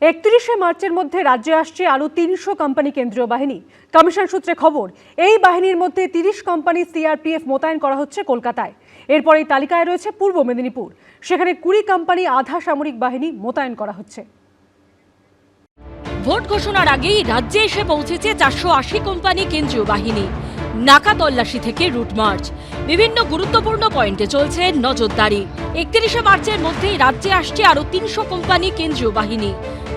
31শে মার্চের মধ্যে রাজ্যে আসছে আরও ৩০০ কোম্পানি কেন্দ্রীয় বাহিনী। কমিশন সূত্রে খবর, এই বাহিনীর মধ্যে ৩০ কোম্পানি সিআরপিএফ মোতায়েন করা হচ্ছে কলকাতায়। এরপর এই তালিকায় রয়েছে পূর্ব মেদিনীপুর, সেখানে ২০ কোম্পানি আধা সামরিক বাহিনী মোতায়েন করা হচ্ছে। ভোট ঘোষণার আগেই রাজ্যে এসে পৌঁছেছে ৪৮০ কোম্পানি কেন্দ্রীয় বাহিনী। নাকা তল্লাশি থেকে রুট মার্চ, বিভিন্ন গুরুত্বপূর্ণ পয়েন্টে চলছে নজরদারি। ৩১শে মার্চের মধ্যেই রাজ্যে আসছে আরও ৩০০ কোম্পানি কেন্দ্রীয় বাহিনী।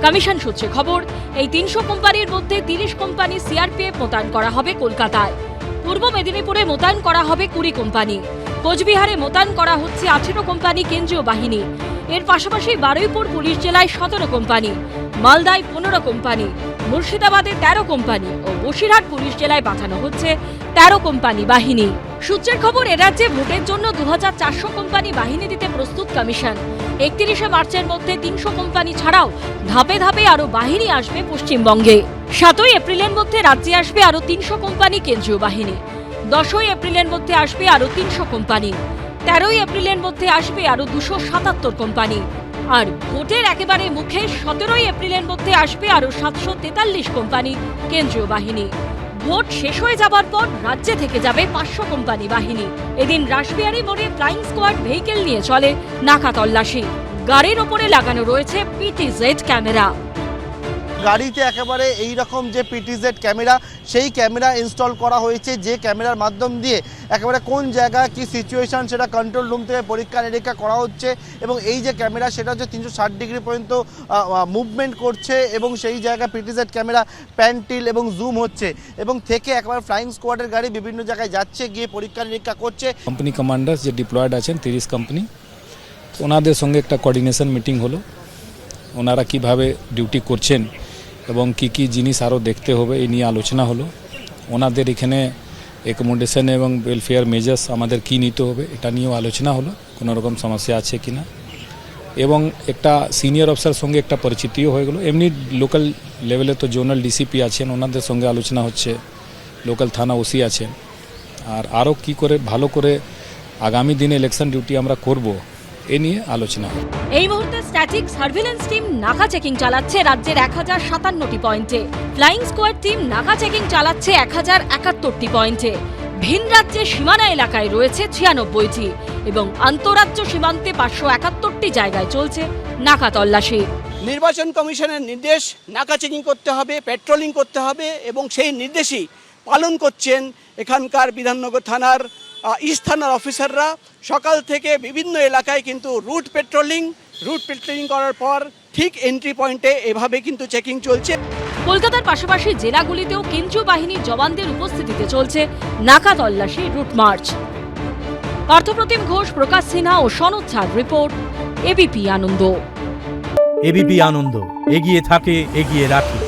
কমিশন সূত্রে খবর, এই ৩০০ কোম্পানির মধ্যে ৩০ কোম্পানি সিআরপিএফ মোতায়েন করা হবে কলকাতায়। পূর্ব মেদিনীপুরে মোতায়েন করা হবে ২০ কোম্পানি। কোচবিহারে মোতায়েন করা হচ্ছে ১৮ কোম্পানি কেন্দ্রীয় বাহিনী। এর পাশাপাশি বারুইপুর পুলিশ জেলায় ১৭ কোম্পানি, মালদায় ১৫ কোম্পানি, মুর্শিদাবাদে ১৩ কোম্পানি ও বসিরহাট পুলিশ জেলায় পাঠানো হচ্ছে ১৩ কোম্পানি বাহিনী। সূত্রের খবর, এ রাজ্যে ভোটের জন্য ২৪০০ কোম্পানি বাহিনী দিতে প্রস্তুত কমিশন। ৩১শে মার্চের মধ্যে ৩০০ কোম্পানি ছাড়াও ধাপে ধাপে আরও বাহিনী আসবে পশ্চিমবঙ্গে। ৭ই এপ্রিলের মধ্যে রাজ্যে আসবে আরও ৩০০ কোম্পানি কেন্দ্রীয় বাহিনী। ১০ই এপ্রিলের মধ্যে আসবে আরও ৩০০ কোম্পানি। ১৩ই এপ্রিলের মধ্যে আসবে আরও ২৭৭ কোম্পানি। আর ভোটের একেবারে মুখে ১৭ই এপ্রিলের মধ্যে আসবে আরও ৭৪৩ কোম্পানি কেন্দ্রীয় বাহিনী। ভোট শেষ হয়ে যাবার পর রাজ্যে থেকে যাবে ৫০০ কোম্পানি বাহিনী। এদিন রাসবিহারী মোড়ে ফ্লাইং স্কোয়াড ভেহিকেল নিয়ে চলে নাকা তল্লাশি। গাড়ির ওপরে লাগানো রয়েছে পিটিজেড ক্যামেরা। গাড়িতে একেবারে এই রকম যে পিটিজেড ক্যামেরা, সেই ক্যামেরা ইনস্টল করা হয়েছে, যে ক্যামেরার মাধ্যম দিয়ে একেবারে কোন জায়গায় কি সিচুয়েশন সেটা কন্ট্রোল রুম থেকে পরীক্ষা নিরীক্ষা করা হচ্ছে। এবং এই যে ক্যামেরা সেটা হচ্ছে ৩৬০ ডিগ্রি পর্যন্ত মুভমেন্ট করছে এবং সেই জায়গায় পিটিজেড ক্যামেরা প্যান্টিল এবং জুম হচ্ছে এবং থেকে একেবারে ফ্লাইং স্কোয়াডের গাড়ি বিভিন্ন জায়গায় যাচ্ছে, গিয়ে পরীক্ষা নিরীক্ষা করছে। কোম্পানি কমান্ডার্স যে ডিপ্লয়েড আছেন ৩০ কোম্পানি, ওনাদের সঙ্গে একটা কোঅর্ডিনেশন মিটিং হলো। ওনারা কিভাবে ডিউটি করছেন এবং কি কি জিনিস আরও দেখতে হবে এই নিয়ে আলোচনা হলো। ওনাদের এখানে অ্যাকোমোডেশন এবং ওয়েলফেয়ার মেজার্স আমাদের কি নিতে হবে এটা নিয়েও আলোচনা হলো, কোনো রকম সমস্যা আছে কি না। এবং একটা সিনিয়র অফিসার সঙ্গে একটা পরিচিতিও হয়ে গেলো। এমনি লোকাল লেভেলে তো জোনাল ডিসিপি আছেন, ওনাদের সঙ্গে আলোচনা হচ্ছে, লোকাল থানা ওসি আছেন। আর আরও কী করে ভালো করে আগামী দিনে ইলেকশন ডিউটি আমরা করব এ নিয়ে আলোচনা। এই মুহূর্তে স্ট্যাটিক সার্ভিলেন্স টিম নাকা চেকিং চালাচ্ছে রাজ্যের ১০৫৭টি পয়েন্টে। ফ্লাইং স্কোয়াড টিম নাকা চেকিং চালাচ্ছে ১০৭১টি পয়েন্টে। ভিন রাজ্যে সীমানা এলাকায় রয়েছে ৯৬টি এবং আন্তঃরাজ্য সীমান্তে ৫৭১টি জায়গায় চলছে নাকা তল্লাশি। নির্বাচন কমিশনের নির্দেশ, নাকা চেকিং করতে হবে, পেট্রোলিং করতে হবে এবং সেই নির্দেশই পালন করছেন এখানকার বিধাননগর থানার ইস্ট থানার অফিসাররা। সকাল থেকে বিভিন্ন এলাকায় কিন্তু রুট পেট্রোলিং করার পর ঠিক এন্ট্রি পয়েন্টে এভাবে কিন্তু চেকিং চলছে। কলকাতার পাশাপাশি জেলাগুলিতেও কেন্দ্রীয় বাহিনীর জওয়ানদের উপস্থিতিতে চলছে নাকা তল্লাশি রুট মার্চ। পার্থপ্রতিম ঘোষ, প্রকাশ সিনহা ও সনদ ছাড় রিপোর্ট, এবিপি আনন্দ। এবিপি আনন্দ, এগিয়ে থাকে, এগিয়ে রাখে।